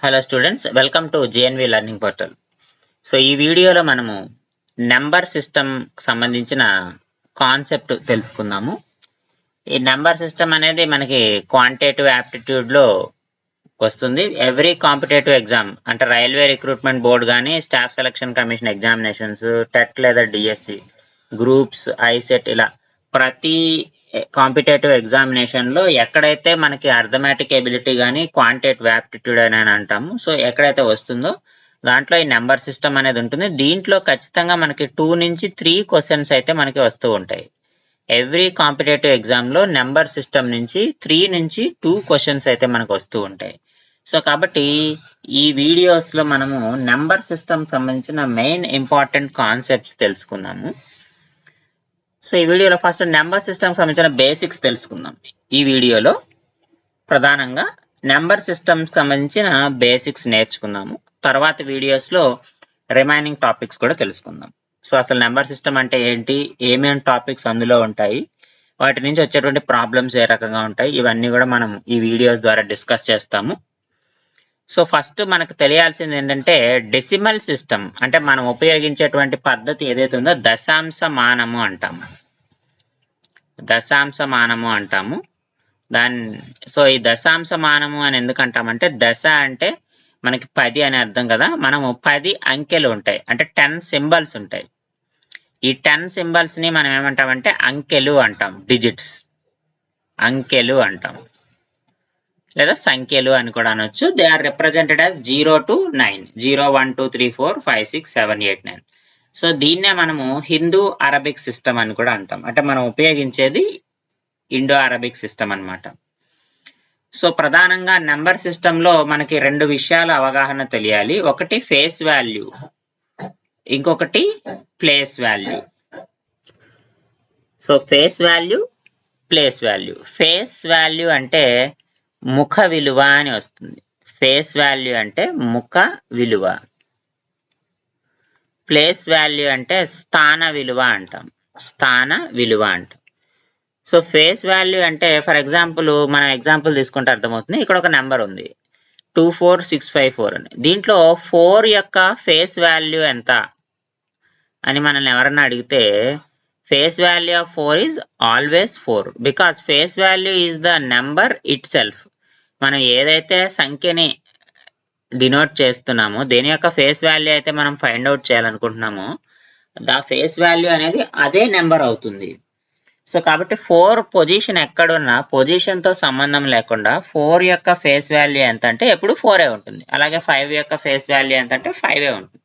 Hello students, welcome to JNV learning portal. So ఈ వీడియోలో మనము నెంబర్ సిస్టమ్ సంబంధించిన కాన్సెప్ట్ తెలుసుకుందాము. ఈ నెంబర్ సిస్టమ్ అనేది మనకి క్వాంటిటేటివ్ యాప్టిట్యూడ్లో వస్తుంది. ఎవ్రీ కాంపిటేటివ్ ఎగ్జామ్ అంటే రైల్వే రిక్రూట్మెంట్ బోర్డ్ కానీ, staff selection commission examinations, TET లేదా డిఎస్సి, గ్రూప్స్, ఐసెట్ ఇలా ప్రతి కాంపిటేటివ్ ఎగ్జామినేషన్లో ఎక్కడైతే మనకి అర్థమెటిక్ ఎబిలిటీ కానీ క్వాంటిటేటివ్ యాప్టిట్యూడ్ అని అంటాము, సో ఎక్కడైతే వస్తుందో దాంట్లో ఈ నెంబర్ సిస్టమ్ అనేది ఉంటుంది. దీంట్లో ఖచ్చితంగా మనకి 2 నుంచి 3 క్వశ్చన్స్ అయితే మనకి వస్తూ ఉంటాయి. ఎవ్రీ కాంపిటేటివ్ ఎగ్జామ్లో నెంబర్ సిస్టమ్ నుంచి 3 నుంచి 2 క్వశ్చన్స్ అయితే మనకు వస్తూ ఉంటాయి. సో కాబట్టి ఈ వీడియోస్లో మనము నెంబర్ సిస్టమ్ సంబంధించిన మెయిన్ ఇంపార్టెంట్ కాన్సెప్ట్స్ తెలుసుకుందాము. సో ఈ వీడియోలో ఫస్ట్ నెంబర్ సిస్టమ్ సంబంధించిన బేసిక్స్ తెలుసుకుందాం. ఈ వీడియోలో ప్రధానంగా నెంబర్ సిస్టమ్ సంబంధించిన బేసిక్స్ నేర్చుకుందాము. తర్వాత వీడియోస్లో రిమైనింగ్ టాపిక్స్ కూడా తెలుసుకుందాం. సో అసలు నెంబర్ సిస్టమ్ అంటే ఏంటి, ఏమేమి టాపిక్స్ అందులో ఉంటాయి, వాటి నుంచి వచ్చేటువంటి ప్రాబ్లమ్స్ ఏ రకంగా ఉంటాయి, ఇవన్నీ కూడా మనం ఈ వీడియోస్ ద్వారా డిస్కస్ చేస్తాము. సో ఫస్ట్ మనకు తెలియాల్సింది ఏంటంటే డెసిమల్ సిస్టమ్ అంటే మనం ఉపయోగించేటువంటి పద్ధతి ఏదైతే ఉందో దశాంశ మానము అంటాము. దశాంశ మానము అంటాము సో ఈ దశాంశ మానము అని ఎందుకు అంటామంటే దశ అంటే మనకి 10 అని అర్థం కదా. మనము 10 అంకెలు ఉంటాయి, అంటే 10 సింబల్స్ ఉంటాయి. ఈ 10 సింబల్స్ ని మనం ఏమంటామంటే అంకెలు అంటాం, డిజిట్స్ అంకెలు అంటాం, లేదా సంఖ్యలు అని కూడా అనొచ్చు. They are represented as 0 to 9, 0 1 2 3 4 5 6 7 8 9. So దీన్నే మనము హిందూ అరబిక్ సిస్టమ్ అని కూడా అంటాం, అంటే మనం ఉపయోగించేది ఇండో అరబిక్ సిస్టమ్ అన్నమాట. సో ప్రధానంగా నెంబర్ సిస్టంలో మనకి 2 విషయాల అవగాహన తెలియాలి. ఒకటి ఫేస్ వాల్యూ, ఇంకొకటి place value. So face value, place value. Face value అంటే ముఖ విలువ అని వస్తుంది. ఫేస్ వాల్యూ అంటే ముఖ విలువ. ప్లేస్ వాల్యూ అంటే స్థాన విలువ అంటాం, స్థాన విలువ అంటాం. సో ఫేస్ వాల్యూ అంటే ఫర్ ఎగ్జాంపుల్ మనం ఎగ్జాంపుల్ తీసుకుంటే అర్థమవుతుంది. ఇక్కడ ఒక నెంబర్ ఉంది 24654 అని. దీంట్లో 4 యొక్క ఫేస్ వాల్యూ ఎంత అని మనల్ని ఎవరన్నా అడిగితే face value of 4 is always 4 because face value is the number it self. మనం ఏదైతే సంఖ్యని డినోట్ చేస్తున్నామో, దేని యొక్క ఫేస్ వాల్యూ అయితే మనం ఫైండ్ అవుట్ చేయాలనుకుంటున్నామో ద ఫేస్ వాల్యూ అనేది అదే నెంబర్ అవుతుంది. సో కాబట్టి 4 పొజిషన్ ఎక్కడున్నా పొజిషన్తో సంబంధం లేకుండా 4 యొక్క ఫేస్ వాల్యూ ఎంత అంటే ఎప్పుడు 4ఏ ఉంటుంది. అలాగే 5 యొక్క ఫేస్ వాల్యూ ఎంత అంటే 5ఏ ఉంటుంది.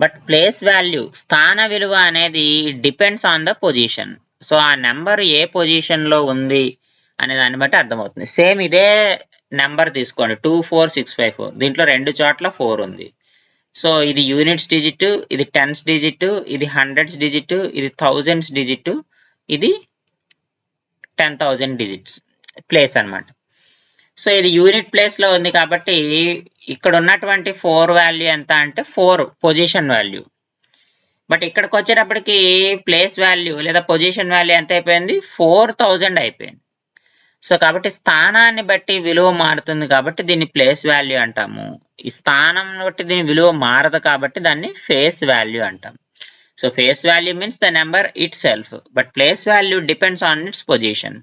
బట్ ప్లేస్ వాల్యూ, స్థాన విలువ అనేది depends on the position. So ఆ నెంబర్ ఏ పొజిషన్లో ఉంది అనే దాన్ని బట్టి అర్థమవుతుంది. సేమ్ ఇదే నెంబర్ తీసుకోండి 24654, దీంట్లో 2 చోట్ల 4 ఉంది. సో ఇది యూనిట్స్ డిజిట్, ఇది టెన్స్ డిజిట్, ఇది హండ్రెడ్స్ డిజిట్, ఇది థౌజండ్స్ డిజిట్, ఇది 10,000 డిజిట్స్ ప్లేస్ అన్నమాట. సో ఇది యూనిట్ ప్లేస్ లో ఉంది కాబట్టి ఇక్కడ ఉన్నటువంటి 4 వాల్యూ ఎంత అంటే 4 పొజిషన్ వాల్యూ. బట్ ఇక్కడికి వచ్చేటప్పటికి ప్లేస్ వాల్యూ లేదా పొజిషన్ వాల్యూ ఎంత అయిపోయింది, 4000 అయిపోయింది. సో కాబట్టి స్థానాన్ని బట్టి విలువ మారుతుంది కాబట్టి దీన్ని ప్లేస్ వాల్యూ అంటాము. ఈ స్థానం బట్టి దీని విలువ మారదు కాబట్టి దాన్ని ఫేస్ వాల్యూ అంటాం. So face value means the number it self, but place value depends on it's position.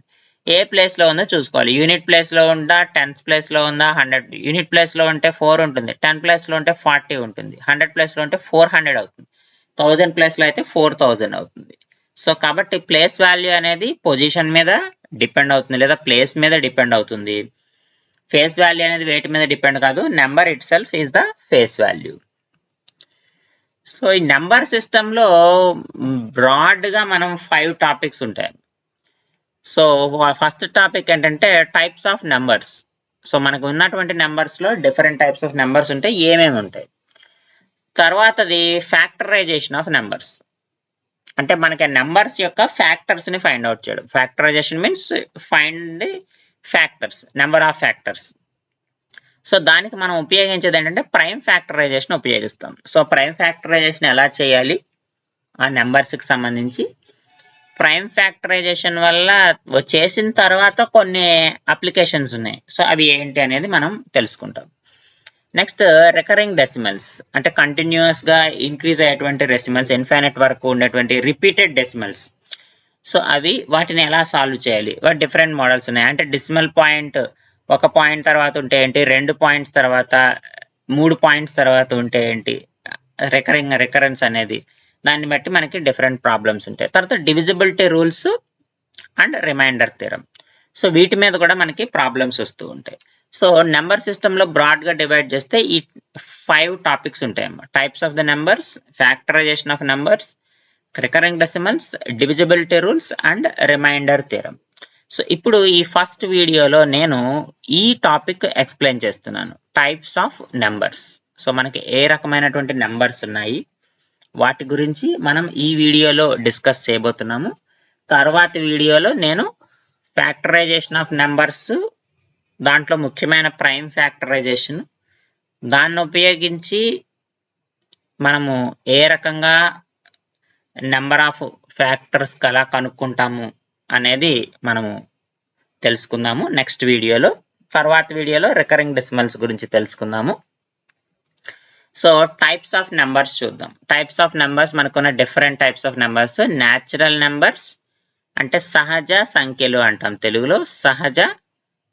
A place లో ఉందో చూసుకోవాలి. యూనిట్ ప్లేస్ లో ఉందా, టెన్స్ ప్లేస్ లో ఉందా, 100. యూనిట్ ప్లేస్ లో ఉంటే 4 ఉంటుంది, 10 ప్లేస్ లో ఉంటే 40 ఉంటుంది, 100 ప్లేస్ లో ఉంటే 400 అవుతుంది, 1000 ప్లేస్ లో అయితే 4000 అవుతుంది. సో కాబట్టి ప్లేస్ వాల్యూ అనేది పొజిషన్ మీద డిపెండ్ అవుతుంది లేదా ప్లేస్ మీద డిపెండ్ అవుతుంది. ఫేస్ వాల్యూ అనేది వేటి మీద డిపెండ్ కాదు, number it self is the face value. So ఈ నెంబర్ సిస్టంలో బ్రాడ్గా మనం 5 టాపిక్స్ ఉంటాయి. సో ఫస్ట్ టాపిక్ ఏంటంటే టైప్స్ ఆఫ్ నెంబర్స్. సో మనకు ఉన్నటువంటి నెంబర్స్లో డిఫరెంట్ టైప్స్ ఆఫ్ నెంబర్స్ ఉంటాయి, ఏమేమి ఉంటాయి. తర్వాతది ఫ్యాక్టరైజేషన్ ఆఫ్ నెంబర్స్, అంటే మనకి నెంబర్స్ యొక్క ఫ్యాక్టర్స్ ని ఫైండ్ అవుట్ చేయడం. Factorization means find the factors, number of factors. So దానికి మనం ఉపయోగించేది ఏంటంటే ప్రైమ్ ఫ్యాక్టరైజేషన్ ఉపయోగిస్తాం. సో ప్రైమ్ ఫ్యాక్టరైజేషన్ ఎలా చేయాలి ఆ నెంబర్స్కి సంబంధించి ప్రైమ్ ఫ్యాక్టరైజేషన్ వల్ల చేసిన తర్వాత కొన్ని అప్లికేషన్స్ ఉన్నాయి. సో అవి ఏంటి అనేది మనం తెలుసుకుంటాం. నెక్స్ట్ రికరింగ్ డెసిమల్స్ అంటే కంటిన్యూస్ గా ఇంక్రీజ్ అయ్యేటువంటి డెసిమల్స్, ఇన్ఫైనైట్ వరకు ఉండేటువంటి రిపీటెడ్ డెసిమల్స్. సో అవి వాటిని ఎలా సాల్వ్ చేయాలి, వాటి డిఫరెంట్ మోడల్స్ ఉన్నాయి. అంటే డెసిమల్ పాయింట్ ఒక పాయింట్ తర్వాత ఉంటే ఏంటి, 2 పాయింట్స్ తర్వాత, 3 పాయింట్స్ తర్వాత ఉంటే ఏంటి, రికరెన్స్ అనేది దాన్ని బట్టి మనకి డిఫరెంట్ ప్రాబ్లమ్స్ ఉంటాయి. తర్వాత divisibility rules and remainder theorem. So వీటి మీద కూడా మనకి ప్రాబ్లమ్స్ వస్తూ ఉంటాయి. సో నెంబర్ సిస్టమ్ లో బ్రాడ్ గా డివైడ్ చేస్తే ఈ 5 టాపిక్స్ ఉంటాయి అన్నమాట. Types of the numbers, factorization of numbers, recurring decimals, divisibility rules and remainder theorem. So ఇప్పుడు ఈ ఫస్ట్ వీడియోలో నేను ఈ టాపిక్ ఎక్స్ప్లెయిన్ చేస్తున్నాను, టైప్స్ ఆఫ్ నెంబర్స్. సో మనకి ఏ రకమైనటువంటి నెంబర్స్ ఉన్నాయి వాటి గురించి మనం ఈ వీడియోలో డిస్కస్ చేయబోతున్నాము. తర్వాతి వీడియోలో నేను ఫ్యాక్టరైజేషన్ ఆఫ్ నెంబర్స్, దాంట్లో ముఖ్యమైన ప్రైమ్ ఫ్యాక్టరైజేషన్, దాన్ని ఉపయోగించి మనము ఏ రకంగా నెంబర్ ఆఫ్ ఫ్యాక్టర్స్ ఎలా కనుక్కుంటాము అనేది మనము తెలుసుకుందాము నెక్స్ట్ వీడియోలో. తర్వాత వీడియోలో రికరింగ్ డెసిమల్స్ గురించి తెలుసుకుందాము. సో టైప్స్ ఆఫ్ నెంబర్స్ చూద్దాం. టైప్స్ ఆఫ్ నెంబర్స్ మనకున్న different types of numbers. Natural numbers అంటే సహజ సంఖ్యలు అంటాం తెలుగులో, సహజ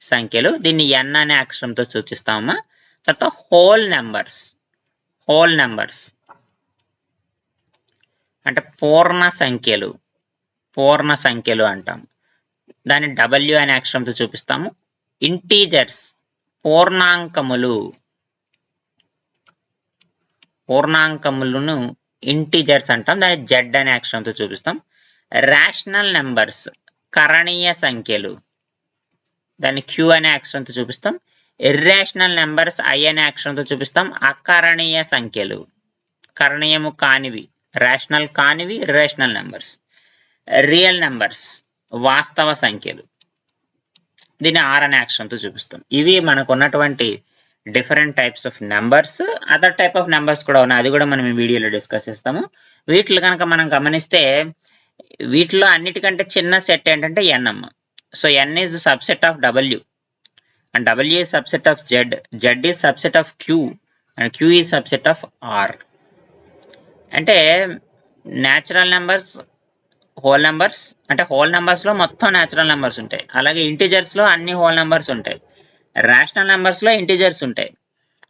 సంఖ్యలు. దీన్ని n అనే అక్షరంతో సూచిస్తామా. తర్వాత హోల్ నెంబర్స్ అంటే పూర్ణ సంఖ్యలు అంటాం, దాన్ని w అనే అక్షరంతో చూపిస్తాము. ఇంటీజర్స్ పూర్ణాంకములను ఇంటీజర్స్ అంటాం, దాన్ని z అనే అక్షరంతో చూపిస్తాం. రేషనల్ నెంబర్స్ కరణీయ సంఖ్యలు, దాన్ని q అనే అక్షరంతో చూపిస్తాం. ఇర్రేషనల్ నెంబర్స్ i అనే అక్షరంతో చూపిస్తాం. అకరణీయ సంఖ్యలు, కరణీయము కానివి, రేషనల్ కానివి ఇర్రేషనల్ నెంబర్స్. రియల్ నెంబర్స్ వాస్తవ సంఖ్యలు, దీన్ని r అనే అక్షరంతో చూపిస్తాం. ఇవి మనకు ఉన్నటువంటి different types of numbers. Other type of numbers కూడా ఉన్నాయి, అది కూడా మనం ఈ వీడియోలో డిస్కస్ చేస్తాము. వీటిలో కనుక మనం గమనిస్తే వీటిలో అన్నిటికంటే చిన్న సెట్ ఏంటంటే n అమ్మ. So n is subset of w and w is subset of z is subset of q and q is subset of r. అంటే న్యాచురల్ నెంబర్స్, హోల్ నెంబర్స్ అంటే హోల్ నెంబర్స్ లో మొత్తం న్యాచురల్ నెంబర్స్ ఉంటాయి, అలాగే integers లో అన్ని whole numbers ఉంటాయి, rational numbers లో ఇంటీజర్స్ ఉంటాయి.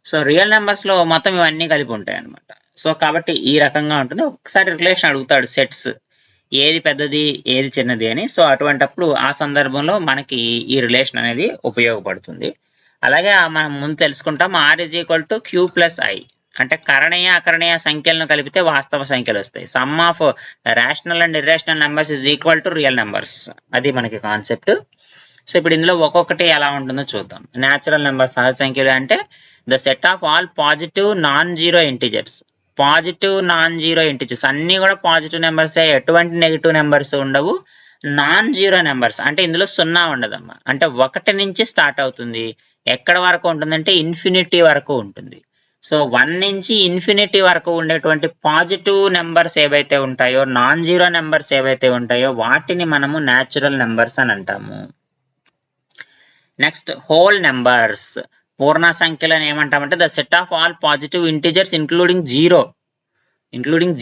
సో రియల్ నెంబర్స్ లో మొత్తం ఇవన్నీ కలిపి ఉంటాయి అనమాట. సో కాబట్టి ఈ రకంగా ఉంటుంది. ఒకసారి రిలేషన్ అడుగుతాడు సెట్స్, ఏది పెద్దది ఏది చిన్నది అని. సో అటువంటప్పుడు ఆ సందర్భంలో మనకి ఈ రిలేషన్ అనేది ఉపయోగపడుతుంది. అలాగే మనం ముందు తెలుసుకుంటాం r = q + i అంటే కరణీయ అకరణీయ సంఖ్యలను కలిపితే వాస్తవ సంఖ్యలు వస్తాయి. Some of rational and irrational numbers is equal to real numbers, అది మనకి కాన్సెప్ట్. సో ఇప్పుడు ఇందులో ఒక్కొక్కటి ఎలా ఉంటుందో చూద్దాం. న్యాచురల్ నెంబర్ సహజ సంఖ్యలు అంటే the set of all positive non zero integers. Positive non zero integers అన్ని కూడా పాజిటివ్ నెంబర్సే, ఎటువంటి నెగిటివ్ నెంబర్స్ ఉండవు. నాన్ జీరో నెంబర్స్ అంటే ఇందులో 0 ఉండదమ్మా, అంటే 1 నుంచి స్టార్ట్ అవుతుంది. ఎక్కడ వరకు ఉంటుందంటే ఇన్ఫినిటీ వరకు ఉంటుంది. సో 1 నుంచి ఇన్ఫినిటీ వరకు ఉండేటువంటి పాజిటివ్ నెంబర్స్ ఏవైతే ఉంటాయో, నాన్ జీరో నెంబర్స్ ఏవైతే ఉంటాయో వాటిని మనము న్యాచురల్ నెంబర్స్ అని అంటాము. నెక్స్ట్ హోల్ నెంబర్స్, పూర్ణ సంఖ్యలను ఏమంటామంటే the set of all positive integers including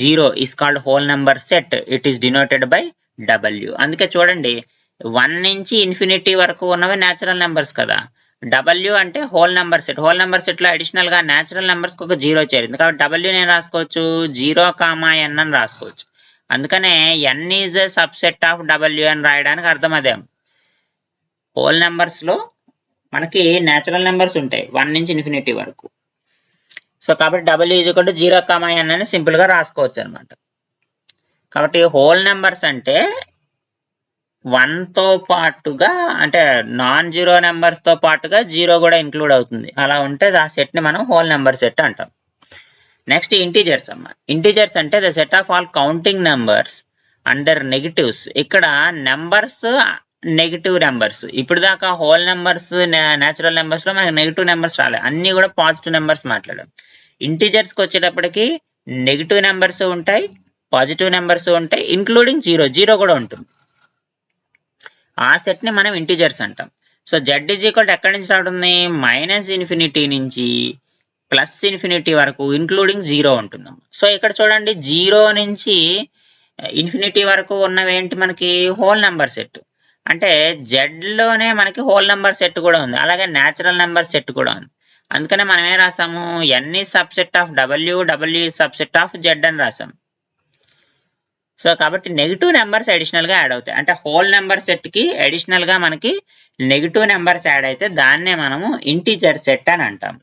zero is called whole number set. It is denoted by w. అందుకే చూడండి 1 నుంచి ఇన్ఫినిటీ వరకు ఉన్నవి న్యాచురల్ నెంబర్స్ కదా. w అంటే whole number set. Whole number set లో అడిషనల్ గా న్యాచురల్ నెంబర్స్ కి ఒక 0 చేరింది కాబట్టి w నేను రాసుకోవచ్చు 0, n అని రాసుకోవచ్చు. అందుకనే n is subset of w అని రాయడానికి అర్థం అదే. హోల్ నెంబర్స్ లో మనకి న్యాచురల్ నెంబర్స్ ఉంటాయి 1 నుంచి ఇన్ఫినిటీ వరకు. సో కాబట్టి w = 0, n అని సింపుల్ గా రాసుకోవచ్చు అనమాట. కాబట్టి హోల్ నెంబర్స్ అంటే 1 తో పాటుగా, అంటే నాన్ జీరో నెంబర్స్ తో పాటుగా 0 కూడా ఇంక్లూడ్ అవుతుంది. అలా ఉంటే ఆ సెట్ ని మనం హోల్ నెంబర్ సెట్ అంటాం. నెక్స్ట్ ఇంటీజర్స్ అమ్మ. ఇంటీజర్స్ అంటే the set of all counting numbers and their negatives. ఇక్కడ నెంబర్స్ నెగిటివ్ నెంబర్స్. ఇప్పుడు దాకా హోల్ నెంబర్స్, న్యాచురల్ నెంబర్స్ లో మనకి నెగిటివ్ నెంబర్స్ రాలేదు, అన్ని కూడా పాజిటివ్ నెంబర్స్ మాట్లాడాం. ఇంటీజర్స్ కి వచ్చేటప్పటికి నెగిటివ్ నెంబర్స్ ఉంటాయి, పాజిటివ్ నెంబర్స్ ఉంటాయి, ఇంక్లూడింగ్ 0, 0 కూడా ఉంటుంది. ఆ సెట్ ని మనం ఇంటిజర్స్ అంటాం. So z is equal to ఎక్కడి నుంచి స్టార్ట్ ఉంది, -∞ నుంచి +∞ వరకు ఇంక్లూడింగ్ 0 ఉంటుంది. సో ఇక్కడ చూడండి 0 నుంచి ఇన్ఫినిటీ వరకు ఉన్నవి ఏంటి మనకి హోల్ నెంబర్ సెట్. అంటే z లోనే మనకి హోల్ నెంబర్ సెట్ కూడా ఉంది, అలాగే న్యాచురల్ నెంబర్ సెట్ కూడా ఉంది. అందుకనే మనం ఏం రాసాము, n is subset of w, w is subset of z అని రాసాం. సో కాబట్టి నెగిటివ్ నెంబర్స్ అడిషనల్ గా యాడ్ అవుతాయి. అంటే హోల్ నెంబర్ సెట్ కి అడిషనల్ గా మనకి నెగిటివ్ నెంబర్స్ యాడ్ అయితే దాన్నే మనము ఇంటీజర్ సెట్ అని అంటాం.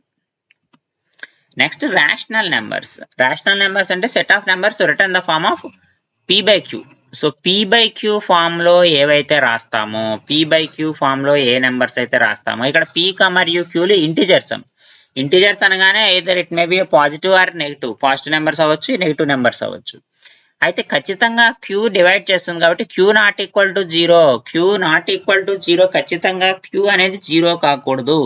Next rational numbers. Rational numbers అంటే set of numbers written the form of p/q. So p/q form లో ఏవైతే రాస్తామో, p/q ఫామ్ లో ఏ నెంబర్స్ అయితే రాస్తామో, ఇక్కడ p మరియు q లు ఇంటీజర్స్. ఇంటీజర్స్ అనగానే either it may be positive or negative, positive numbers అవ్వచ్చు, నెగిటివ్ నెంబర్స్ అవ్వచ్చు. అయితే ఖచ్చితంగా q డివైడ్ చేస్తుంది కాబట్టి q not equal to 0, q not equal to 0, ఖచ్చితంగా q అనేది 0 కాకూడదు.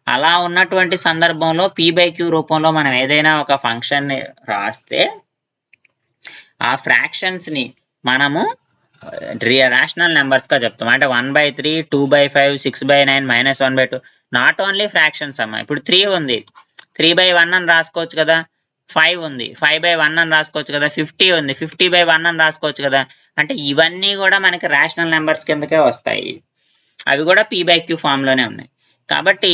అలా ఉన్నటువంటి సందర్భంలో p/q రూపంలో మనం ఏదైనా ఒక ఫంక్షన్ ని రాస్తే ఆ ఫ్రాక్షన్స్ ని మనము రేషనల్ నెంబర్స్ గా చెప్తాం. అంటే 1/3, 2/5, 6/9, -1/2 నాట్ ఓన్లీ ఫ్రాక్షన్స్ అమ్మా. ఇప్పుడు 3 ఉంది, 3/1 అని రాసుకోవచ్చు కదా. 5 ఉంది, 5/1 అని రాసుకోవచ్చు కదా. 50 ఉంది, 50/1 అని రాసుకోవచ్చు కదా. అంటే ఇవన్నీ కూడా మనకి రేషనల్ నెంబర్స్ కిందకే వస్తాయి, అవి కూడా p/q ఫామ్ లోనే ఉన్నాయి. కాబట్టి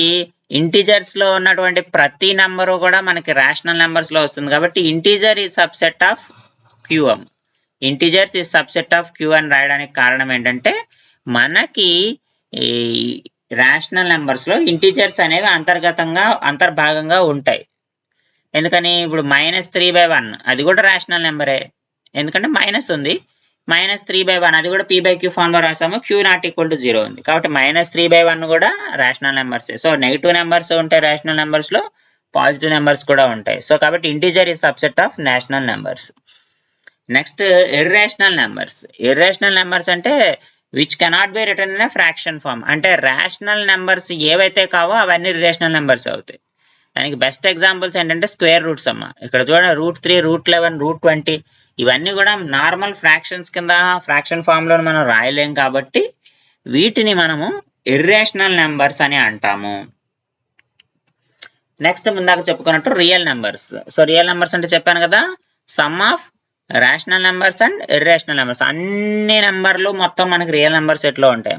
ఇంటీజర్స్ లో ఉన్నటువంటి ప్రతి నెంబరు కూడా మనకి రేషనల్ నెంబర్స్ లో వస్తుంది. కాబట్టి integer is subset of q. Integers is subset of q అని రాయడానికి కారణం ఏంటంటే మనకి ఈ రేషనల్ నెంబర్స్ లో ఇంటీజర్స్ అనేవి అంతర్భాగంగా ఉంటాయి. ఎందుకని ఇప్పుడు -3/1 అది కూడా రేషనల్ నెంబరే, ఎందుకంటే మైనస్ ఉంది. -3/1 అది కూడా p/q ఫామ్ లో రాసాము, q నాట్ ఈక్వల్ టు 0 ఉంది. కాబట్టి -3/1 కూడా rational numbers. So negative numbers ఉంటాయి రేషనల్ నెంబర్స్ లో, పాజిటివ్ నెంబర్స్ కూడా ఉంటాయి. సో కాబట్టి integer is subset of rational numbers. Next irrational numbers. Irrational numbers అంటే which cannot be written in fraction form. అంటే రేషనల్ నెంబర్స్ ఏవైతే కావో అవన్నీ ఇర్రేషనల్ నెంబర్స్ అవుతాయి. దానికి బెస్ట్ ఎగ్జాంపుల్స్ ఏంటంటే స్క్వేర్ రూట్స్ అమ్మ. ఇక్కడ చూడండి √3, √11, √20 ఇవన్నీ కూడా నార్మల్ ఫ్రాక్షన్స్ కింద ఫ్రాక్షన్ ఫామ్ లో మనం రాయలేం కాబట్టి వీటిని మనము ఇర్రేషనల్ నెంబర్స్ అని అంటాము. నెక్స్ట్ ముందాక చెప్పుకున్నట్టు real numbers. So real numbers అంటే చెప్పాను కదా, sum of rational numbers and irrational numbers. అన్ని నెంబర్లు మొత్తం మనకి రియల్ నెంబర్స్ ఎట్లా ఉంటాయి.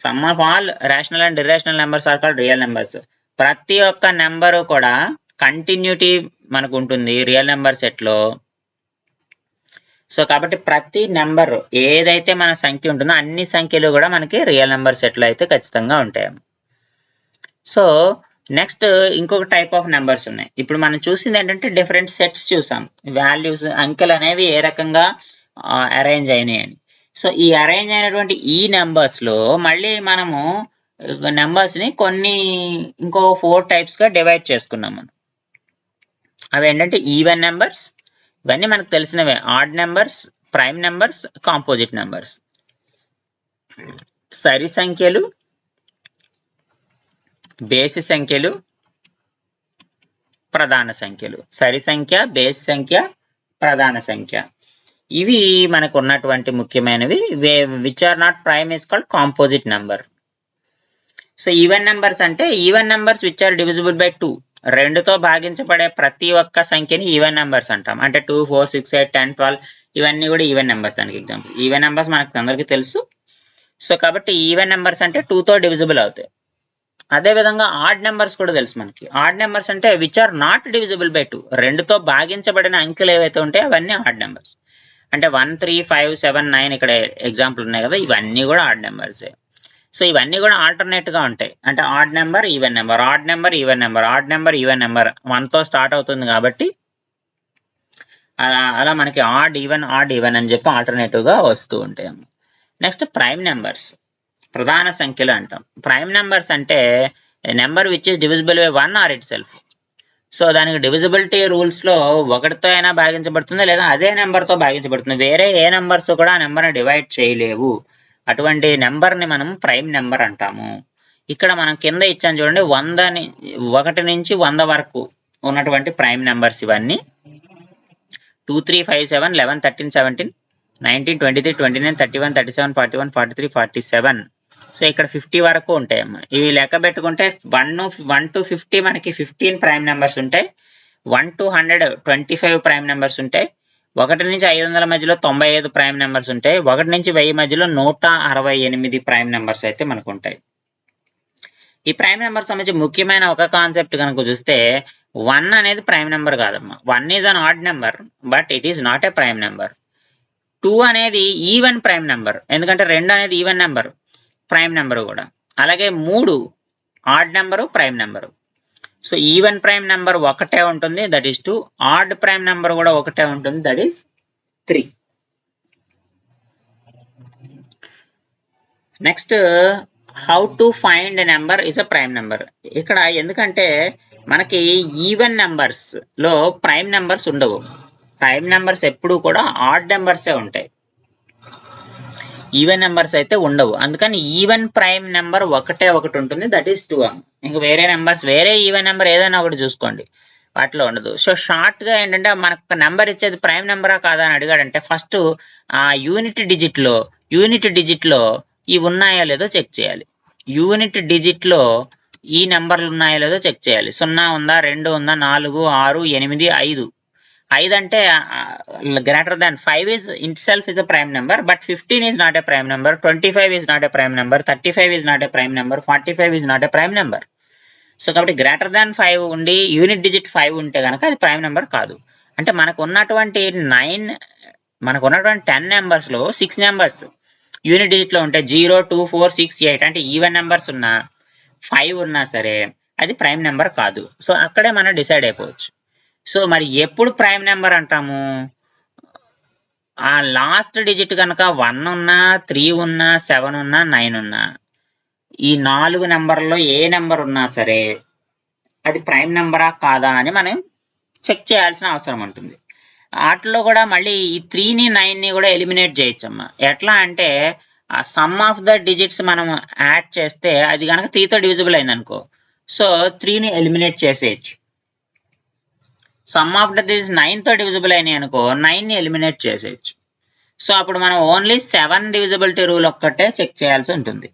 Sum of all rational and irrational numbers are called real numbers. ప్రతి ఒక్క నెంబరు కూడా కంటిన్యూటీ మనకు ఉంటుంది రియల్ నెంబర్ సెట్ లో. సో కాబట్టి ప్రతి నెంబర్ ఏదైతే మన సంఖ్య ఉంటుందో అన్ని సంఖ్యలు కూడా మనకి రియల్ నెంబర్ సెట్ లో అయితే ఖచ్చితంగా ఉంటాయి. సో నెక్స్ట్ ఇంకొక టైప్ ఆఫ్ నెంబర్స్ ఉన్నాయి. ఇప్పుడు మనం చూసింది ఏంటంటే డిఫరెంట్ సెట్స్ చూసాం, వాల్యూస్ అంకెలు అనేవి ఏ రకంగా అరేంజ్ అయినాయి అని. సో ఈ అరేంజ్ అయినటువంటి ఈ నెంబర్స్ లో మళ్ళీ మనము నెంబర్స్ ని ఇంకో 4 టైప్స్ గా డివైడ్ చేసుకున్నాం మనం. అవి ఏంటంటే ఈవెన్ నెంబర్స్, ఇవన్నీ మనకు తెలిసినవే, odd numbers, prime numbers, composite numbers. సరి సంఖ్యలు, బేసి సంఖ్యలు, ప్రధాన సంఖ్యలు. సరి సంఖ్య, బేసి సంఖ్య, ప్రధాన సంఖ్య, ఇవి మనకు ఉన్నటువంటి ముఖ్యమైనవి. Which are not prime is called composite number. So even numbers అంటే even numbers which are divisible by 2, 2తో భాగించబడే ప్రతి ఒక్క సంఖ్యని ఈవెన్ నెంబర్స్ అంటాం. అంటే 2, 4, 6, 8, 10, 12 ఇవన్నీ కూడా ఈవెన్ నెంబర్స్. దానికి ఎగ్జాంపుల్ ఈవెన్ నెంబర్స్ మనకు అందరికీ తెలుసు. సో కాబట్టి ఈవెన్ నెంబర్స్ అంటే 2తో డివిజిబుల్ అవుతాయి. అదే విధంగా ఆడ్ నెంబర్స్ కూడా తెలుసు మనకి. ఆడ్ నెంబర్స్ అంటే which are not divisible by 2, 2తో భాగించబడిన అంకెలు ఏవైతే ఉంటాయో అవన్నీ ఆడ్ నెంబర్స్. అంటే 1, 3, 5, 7, 9 ఇక్కడ ఎగ్జాంపుల్ ఉన్నాయి కదా, ఇవన్నీ కూడా ఆడ్ నెంబర్సే. సో ఇవన్నీ కూడా ఆల్టర్నేట్ గా ఉంటాయి. అంటే odd number, even number, odd number, even number, odd number, even number 1తో స్టార్ట్ అవుతుంది కాబట్టి అలా మనకి ఆడ్ ఈవెన్ అని చెప్పి ఆల్టర్నేటివ్ గా వస్తూ ఉంటాయి. నెక్స్ట్ ప్రైమ్ నెంబర్స్, ప్రధాన సంఖ్యలు అంటాం. ప్రైమ్ నెంబర్స్ అంటే number which is divisible by 1 or itself. So దానికి డివిజిబిలిటీ రూల్స్ లో 1తో అయినా భాగించబడుతుంది, లేదా అదే నెంబర్ తో భాగించబడుతుంది. వేరే ఏ నెంబర్స్ కూడా ఆ నెంబర్ ని డివైడ్ చేయలేవు. అటువంటి నెంబర్ ని మనం ప్రైమ్ నెంబర్ అంటాము. ఇక్కడ మనం కింద ఇచ్చాను చూడండి, 1 నుంచి 100 వరకు ఉన్నటువంటి ప్రైమ్ నెంబర్స్ ఇవన్నీ. 2 3 5 7 11 13 17 19 23 29 31 37 41 43 47. సో ఇక్కడ 50 వరకు ఉంటాయమ్మా. ఇవి లెక్క పెట్టుకుంటే 1 to 50 మనకి 15 ప్రైమ్ నెంబర్స్ ఉంటాయి. 1 to 100 25 ప్రైమ్ నెంబర్స్ ఉంటాయి. 1 నుంచి 500 మధ్యలో 95 ప్రైమ్ నెంబర్స్ ఉంటాయి. 1 నుంచి 1000 మధ్యలో 168 ప్రైమ్ నెంబర్స్ అయితే మనకు ఉంటాయి. ఈ ప్రైమ్ నెంబర్ సంబంధించి ముఖ్యమైన ఒక కాన్సెప్ట్ కనుక చూస్తే 1 అనేది ప్రైమ్ నెంబర్ కాదమ్మా. 1 is an odd number but it is not a prime number. 2 అనేది ఈవెన్ ప్రైమ్ నెంబర్, ఎందుకంటే 2 అనేది ఈవెన్ నెంబర్, ప్రైమ్ నెంబర్ కూడా. అలాగే 3 add number, prime number. So even prime number ఒకటే ఉంటుంది, that is 2. Odd prime number కూడా ఒకటే ఉంటుంది, that is 3. Next how to find a number is a prime number. ఇక్కడ ఎందుకంటే మనకి ఈవెన్ నెంబర్స్ లో ప్రైమ్ నెంబర్స్ ఉండవు. ప్రైమ్ నెంబర్స్ ఎప్పుడు కూడా ఆడ్ నెంబర్సే ఉంటాయి, ఈవెన్ నెంబర్స్ అయితే ఉండవు. అందుకని ఈవెన్ ప్రైమ్ నెంబర్ ఒకటే ఒకటి ఉంటుంది, దట్ ఈస్ 2. ఇంకా వేరే నెంబర్స్, వేరే ఈవెన్ నెంబర్ ఏదైనా ఒకటి చూసుకోండి, వాటిలో ఉండదు. సో షార్ట్ గా ఏంటంటే మనకు ఒక నెంబర్ ఇచ్చేది ప్రైమ్ నెంబరా కాదా అని అడిగాడంటే ఫస్ట్ ఆ యూనిట్ డిజిట్ లో ఇవి ఉన్నాయో లేదో చెక్ చేయాలి. యూనిట్ డిజిట్ లో ఈ నెంబర్లు ఉన్నాయో లేదో చెక్ చేయాలి. 0 ఉందా, 2 ఉందా, 4 6 8 5. 5 అంటే greater than 5 is itself is a prime number, but 15 is not a prime number, 25 is not a prime number, 35 is not a prime number, 45 is not a prime number. So కాబట్టి greater than 5 ఉండి unit digit 5 ఉంటే కనుక అది prime number కాదు. అంటే మనకు ఉన్నటువంటి 10 numbers లో 6 నెంబర్స్ యూనిట్ డిజిట్ లో ఉంటే 0 2 4 6 8 అంటే ఈవెన్ నెంబర్స్ ఉన్నా 5 ఉన్నా సరే అది ప్రైమ్ నెంబర్ కాదు. సో అక్కడే మనం డిసైడ్ అయిపోవచ్చు. సో మరి ఎప్పుడు ప్రైమ్ నెంబర్ అంటాము? ఆ లాస్ట్ డిజిట్ కనుక 1 ఉన్నా, 3 ఉన్నా, 7 ఉన్నా, 9 ఉన్నా, ఈ 4 నెంబర్లో ఏ నెంబర్ ఉన్నా సరే అది ప్రైమ్ నెంబరా కాదా అని మనం చెక్ చేయాల్సిన అవసరం ఉంటుంది. వాటిలో కూడా మళ్ళీ ఈ 3ని 9ని కూడా ఎలిమినేట్ చేయొచ్చమ్మా. ఎట్లా అంటే ఆ సమ్ ఆఫ్ ద డిజిట్స్ మనం యాడ్ చేస్తే అది కనుక 3తో డివిజిబుల్ అయింది అనుకో, సో 3ని ఎలిమినేట్ చేసేయచ్చు. సమ్ ఆఫ్ ద డిజిట్స్ 9తో డివిజిబుల్ అయినాయి అనుకో, 9ని ఎలిమినేట్ చేసేయచ్చు. సో అప్పుడు మనం ఓన్లీ 7 డివిజిబిలిటీ రూల్ ఒక్కటే చెక్ చేయాల్సి ఉంటుంది.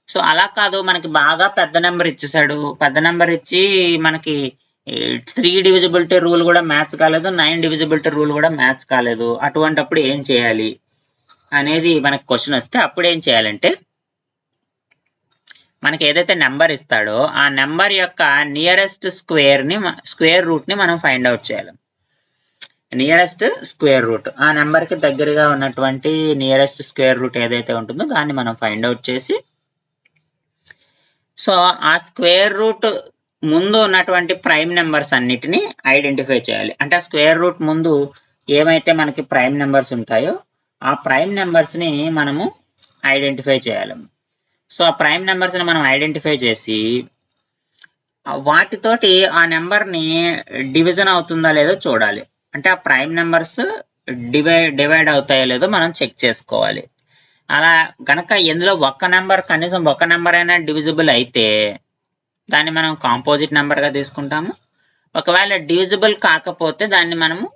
సో అలా కాదు, మనకి బాగా పెద్ద నెంబర్ ఇచ్చేసాడు, పెద్ద నెంబర్ ఇచ్చి మనకి 3 డివిజిబిలిటీ రూల్ కూడా మ్యాచ్ కాలేదు, 9 డివిజిబిలిటీ రూల్ కూడా మ్యాచ్ కాలేదు. అటువంటప్పుడు ఏం చేయాలి అనేది మనకు క్వశ్చన్ వస్తే అప్పుడు ఏం చేయాలంటే మనకి ఏదైతే నెంబర్ ఇస్తాడో ఆ నెంబర్ యొక్క నియరెస్ట్ స్క్వేర్ రూట్ ని మనం ఫైండ్ అవుట్ చేయాలి. నియరెస్ట్ స్క్వేర్ రూట్, ఆ నెంబర్ కి దగ్గరగా ఉన్నటువంటి నియరెస్ట్ స్క్వేర్ రూట్ ఏదైతే ఉంటుందో దాన్ని మనం ఫైండ్ అవుట్ చేసి, సో ఆ స్క్వేర్ రూట్ ముందు ఉన్నటువంటి ప్రైమ్ నెంబర్స్ అన్నిటిని ఐడెంటిఫై చేయాలి. అంటే ఆ స్క్వేర్ రూట్ ముందు ఏమైతే మనకి ప్రైమ్ నెంబర్స్ ఉంటాయో ఆ ప్రైమ్ నెంబర్స్ ని మనము ఐడెంటిఫై చేయాలి. సో ఆ ప్రైమ్ నెంబర్స్ ని మనం ఐడెంటిఫై చేసి వాటితోటి ఆ నెంబర్ ని డివిజన్ అవుతుందా లేదో చూడాలి. అంటే ఆ ప్రైమ్ నెంబర్స్ డివైడ్ అవుతాయో లేదో మనం చెక్ చేసుకోవాలి. అలా గనక ఎందులో కనీసం ఒక్క నెంబర్ అయినా డివిజిబుల్ అయితే దాన్ని మనం కాంపోజిట్ నెంబర్ గా తీసుకుంటాము. ఒకవేళ డివిజిబుల్ కాకపోతే దాన్ని మనము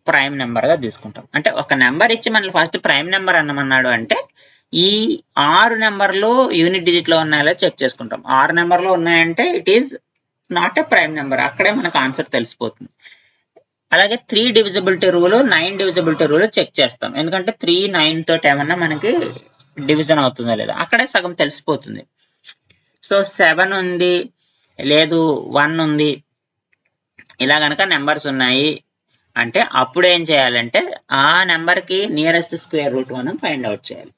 ప్రైమ్ నెంబర్ గా తీసుకుంటాం. అంటే ఒక నెంబర్ ఇచ్చి మనల్ని ఫస్ట్ ప్రైమ్ నెంబర్ అన్నమన్నాడు అంటే ఈ 6 నెంబర్లు యూనిట్ డిజిట్ లో ఉన్నాయో చెక్ చేసుకుంటాం. 6 నెంబర్లు ఉన్నాయంటే it is not a prime number, అక్కడే మనకు ఆన్సర్ తెలిసిపోతుంది. అలాగే 3 divisibility rule, 9 divisibility rule check చేస్తాం. ఎందుకంటే 3 9 తోటి ఏమన్నా మనకి డివిజన్ అవుతుందో లేదా అక్కడే సగం తెలిసిపోతుంది. సో 7 ఉంది, లేదు 1 ఉంది, ఇలా గనక నెంబర్స్ ఉన్నాయి అంటే అప్పుడు ఏం చేయాలంటే ఆ నెంబర్కి నియరెస్ట్ స్క్వేర్ రూట్ మనం ఫైండ్ అవుట్ చేయాలి.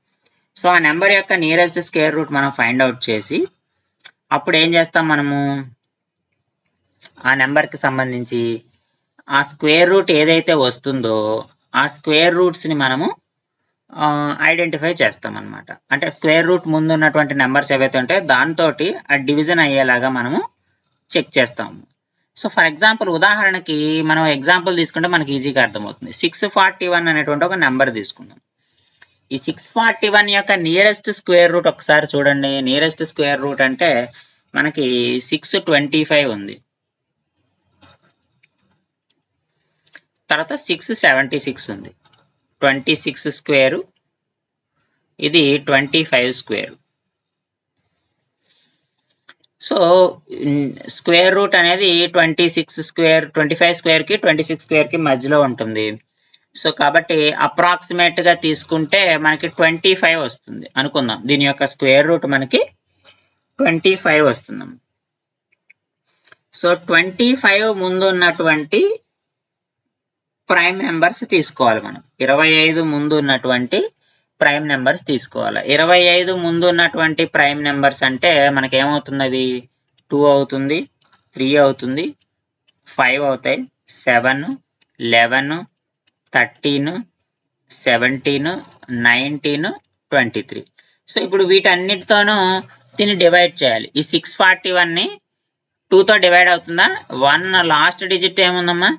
సో ఆ నెంబర్ యొక్క నియరెస్ట్ స్క్వేర్ రూట్ మనం ఫైండ్ అవుట్ చేసి అప్పుడు ఏం చేస్తాం, మనము ఆ నెంబర్కి సంబంధించి ఆ స్క్వేర్ రూట్ ఏదైతే వస్తుందో ఆ స్క్వేర్ రూట్స్ ని మనము ఐడెంటిఫై చేస్తాం అనమాట. అంటే స్క్వేర్ రూట్ ముందు ఉన్నటువంటి నెంబర్స్ ఏవైతే ఉంటాయో దాంతో ఆ డివిజన్ అయ్యేలాగా మనము చెక్ చేస్తాము. సో ఫర్ ఎగ్జాంపుల్ ఉదాహరణకి మనం ఎగ్జాంపుల్ తీసుకుంటే మనకి ఈజీగా అర్థమవుతుంది. 641 అనేటువంటి ఒక నెంబర్ తీసుకుందాం. ఈ 641 యొక్క నియరెస్ట్ స్క్వేర్ రూట్ ఒకసారి చూడండి. నియరెస్ట్ స్క్వేర్ రూట్ అంటే మనకి 625 ఉంది. తర్వాత 676 ఉంది. 26 స్క్వేర్, ఇది 25 స్క్వేర్. సో స్క్వేర్ రూట్ అనేది 26 స్క్వేర్ 25 స్క్వేర్ కి 26 స్క్వేర్ కి మధ్యలో ఉంటుంది. సో కాబట్టి అప్రాక్సిమేట్ గా తీసుకుంటే మనకి 25 వస్తుంది అనుకుందాం. దీని యొక్క స్క్వేర్ రూట్ మనకి 25 వస్తుంది. సో 25 ముందు ఉన్నటువంటి ప్రైమ్ నెంబర్స్ తీసుకోవాలి మనం. 25 ముందు ఉన్నటువంటి ప్రైమ్ నెంబర్స్ తీసుకోవాలి. 25 ముందు ఉన్నటువంటి ప్రైమ్ నెంబర్స్ అంటే మనకి ఏమవుతుంది, అవి 2 అవుతుంది, 3 అవుతుంది, 5 అవుతాయి, 7, 11, 13, 17, 19, 23. సో ఇప్పుడు వీటన్నిటితోనూ దీన్ని డివైడ్ చేయాలి. ఈ 641ని 2తో డివైడ్ అవుతుందా? 1 లాస్ట్ డిజిట్ ఏముందమ్మా?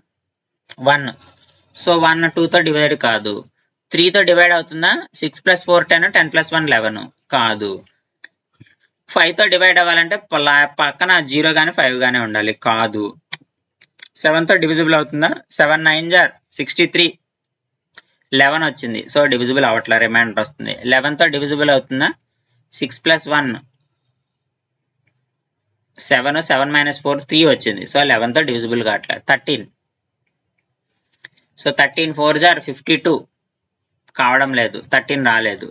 1. సో 1 2తో డివైడ్ కాదు. 3తో డివైడ్ అవుతుందా? 6 + 4 10, 10 + 1 11 కాదు. 5తో డివైడ్ అవ్వాలంటే పక్కన 0 కానీ 5 కానీ ఉండాలి కాదు. 7తో డివిజిబుల్ అవుతుందా? 7 9 63, 11 వచ్చింది. సో డివిజిబుల్ అవ్వట్లే, రిమైండర్ వస్తుంది. 11తో డివిజిబుల్ అవుతుందా? 6 + 1 7, 7 - 4 3 వచ్చింది. సో 11తో డివిజిబుల్ కావట్లేదు. 13, సో 13 4 52 కావడం లేదు, 13 రాలేదు.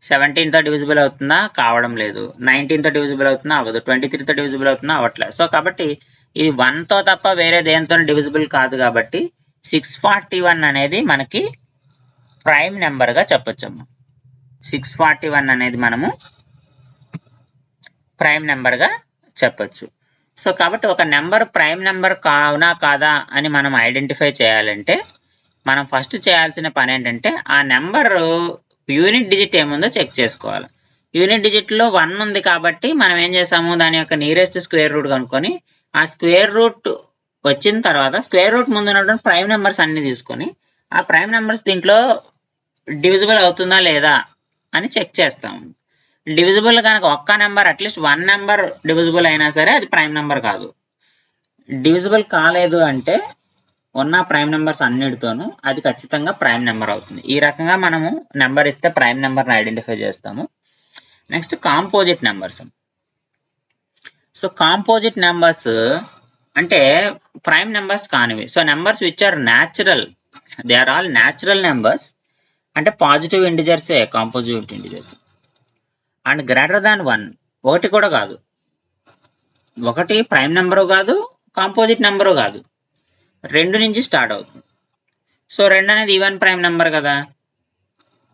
17తో డివిజిబుల్ అవుతుందా? కావడం లేదు. 19తో డివిజిబుల్ అవుతుందా? అవ్వదు. 23తో డివిజిబుల్ అవుతుందా? అవ్వట్లేదు. సో కాబట్టి ఇది 1తో తప్ప వేరే దేంతో డివిజిబుల్ కాదు. కాబట్టి 641 అనేది మనకి ప్రైమ్ నెంబర్ గా చెప్పొచ్చమ్మా. 641 అనేది మనము ప్రైమ్ నెంబర్ గా చెప్పొచ్చు. సో కాబట్టి ఒక నెంబర్ ప్రైమ్ నెంబర్ కావునా కాదా అని మనం ఐడెంటిఫై చేయాలంటే మనం ఫస్ట్ చేయాల్సిన పని ఏంటంటే ఆ నెంబర్ యూనిట్ డిజిట్ ఏముందో చెక్ చేసుకోవాలి. యూనిట్ డిజిట్ లో 1 ఉంది కాబట్టి మనం ఏం చేసాము, దాని యొక్క నియరెస్ట్ స్క్వేర్ రూట్ కనుక్కొని ఆ స్క్వేర్ రూట్ వచ్చిన తర్వాత స్క్వేర్ రూట్ ముందు ఉన్నటువంటి ప్రైమ్ నెంబర్స్ అన్ని తీసుకొని ఆ ప్రైమ్ నెంబర్స్ దీంట్లో డివిజిబుల్ అవుతుందా లేదా అని చెక్ చేస్తాము. డివిజిబుల్ కనుక ఒక్క నెంబర్ అట్లీస్ట్ 1 నెంబర్ డివిజిబుల్ అయినా సరే అది ప్రైమ్ నెంబర్ కాదు. డివిజిబుల్ కాలేదు అంటే ఉన్న ప్రైమ్ నెంబర్స్ అన్నిటితోనూ అది ఖచ్చితంగా ప్రైమ్ నెంబర్ అవుతుంది. ఈ రకంగా మనము నెంబర్ ఇస్తే ప్రైమ్ నెంబర్ని ఐడెంటిఫై చేస్తాము. Next composite numbers. So composite numbers అంటే ప్రైమ్ నెంబర్స్ కానివి. So numbers which are natural, they are all natural numbers. అంటే పాజిటివ్ ఇంటిజర్సే composite integers. And greater than 1, ఒకటి కూడా కాదు, ఒకటి ప్రైమ్ నెంబరు కాదు, కాంపోజిట్ నెంబరు కాదు, 2 నుంచి స్టార్ట్ అవుతుంది. సో 2 అనేది ఈవెన్ ప్రైమ్ నెంబర్ కదా.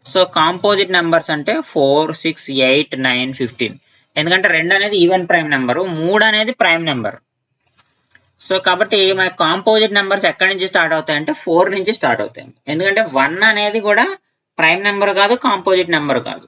సో కాంపోజిట్ నెంబర్స్ అంటే 4, 6, 8, 9, 15. ఎందుకంటే 2 అనేది ఈవెన్ ప్రైమ్ నెంబరు, 3 అనేది ప్రైమ్ నెంబర్. సో కాబట్టి మన కాంపోజిట్ నెంబర్స్ ఎక్కడి నుంచి స్టార్ట్ అవుతాయి అంటే 4 నుంచి స్టార్ట్ అవుతాయి. ఎందుకంటే 1 అనేది కూడా ప్రైమ్ నెంబర్ కాదు, కాంపోజిట్ నెంబర్ కాదు.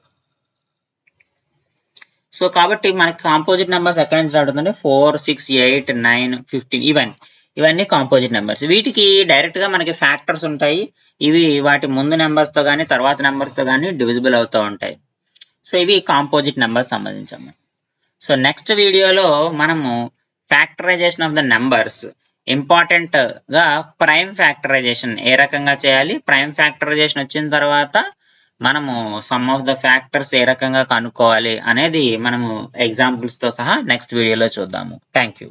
సో కాబట్టి మనకి కాంపోజిట్ నెంబర్స్ ఎక్కడి నుంచి స్టార్ట్ అవుతుందంటే 4, 6, 8, 9, 15 ఇవన్నీ కాంపోజిట్ నెంబర్స్. వీటికి డైరెక్ట్ గా మనకి ఫ్యాక్టర్స్ ఉంటాయి. ఇవి వాటి ముందు నెంబర్స్ తో కానీ తర్వాత నెంబర్స్ తో కానీ డివిజిబుల్ అవుతూ ఉంటాయి. సో ఇవి కాంపోజిట్ నెంబర్స్ సంబంధించాము. సో నెక్స్ట్ వీడియోలో మనము factorization of the numbers, important గా ప్రైమ్ ఫ్యాక్టరైజేషన్ ఏ రకంగా చేయాలి, ప్రైమ్ ఫ్యాక్టరైజేషన్ వచ్చిన తర్వాత మనము సమ్ ఆఫ్ ద ఫ్యాక్టర్స్ ఏ రకంగా కనుక్కోవాలి అనేది మనము ఎగ్జాంపుల్స్ తో సహా నెక్స్ట్ వీడియోలో చూద్దాము. Thank you.